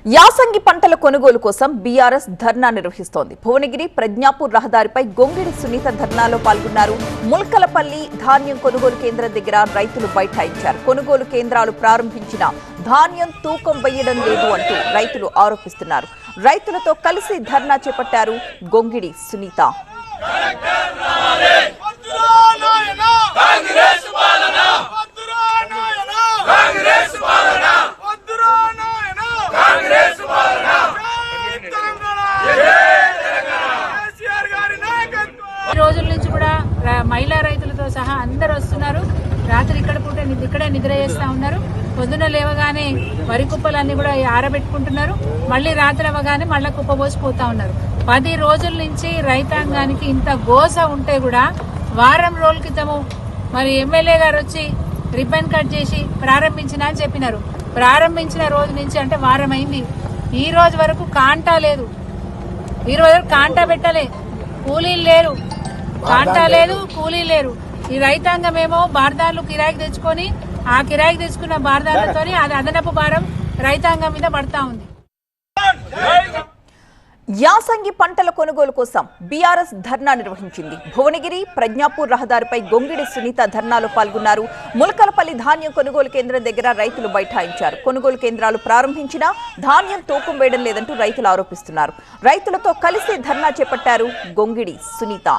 యాసంగి పంటల కొనుగోలు కోసం బీఆర్ఎస్ ధర్నా నిర్వహిస్తోంది. భువనగిరి ప్రజ్ఞాపూర్ రహదారిపై గొంగిడి సునీత ధర్నాలో పాల్గొన్నారు. ముల్కలపల్లి ధాన్యం కొనుగోలు కేంద్రం దగ్గర రైతులు బైఠాయించారు. కొనుగోలు కేంద్రాలు ప్రారంభించిన ధాన్యం తూకం వేయడం లేదు అంటూ రైతులు ఆరోపిస్తున్నారు. రైతులతో కలిసి ధర్నా చేపట్టారు గొంగిడి సునీత. రోజుల నుంచి కూడా మహిళా రైతులతో సహా అందరు వస్తున్నారు. రాత్రి ఇక్కడే నిద్ర చేస్తా ఉన్నారు. పొద్దున లేవగానే వరి కుప్పలన్నీ కూడా ఆరబెట్టుకుంటున్నారు. మళ్ళీ రాత్రి అవ్వగానే మళ్ళీ కుప్ప పోసిపోతా ఉన్నారు. 10 రోజుల నుంచి రైతాంగానికి ఇంత గోస ఉంటే కూడా వారం రోజుల క్రితము మరి ఎమ్మెల్యే గారు వచ్చి రిబ్బన్ కట్ చేసి ప్రారంభించిన అని చెప్పినారు. ప్రారంభించిన రోజు నుంచి అంటే వారం అయింది. ఈ రోజు వరకు కాంటా లేదు. ఈ రోజు వరకు కాంటా పెట్టలే, కూలీలు లేరు, కాంటా లేదు, కూలీలు లేరు. ఈ రైతాంగం ఏమో బార్దార్లు కిరాయికి తెచ్చుకొని ఆ కిరాయికి తెచ్చుకున్న బార్దార్లతో అది అదనపు భారం రైతాంగం మీద పడతా ఉంది. యాసంగి పంటల కొనుగోలు కోసం బీఆర్ఎస్ ధర్నా నిర్వహించింది. భువనగిరి ప్రజ్ఞాపూర్ రహదారిపై గొంగిడి సునీత ధర్నాలో పాల్గొన్నారు. ముల్కలపల్లి ధాన్యం కొనుగోలు కేంద్రం దగ్గర రైతులు బైఠాయించారు. కొనుగోలు కేంద్రాలు ప్రారంభించినా ధాన్యం తూకం వేయడం లేదంటూ రైతులు ఆరోపిస్తున్నారు. రైతులతో కలిసి ధర్నా చేపట్టారు గొంగిడి సునీత.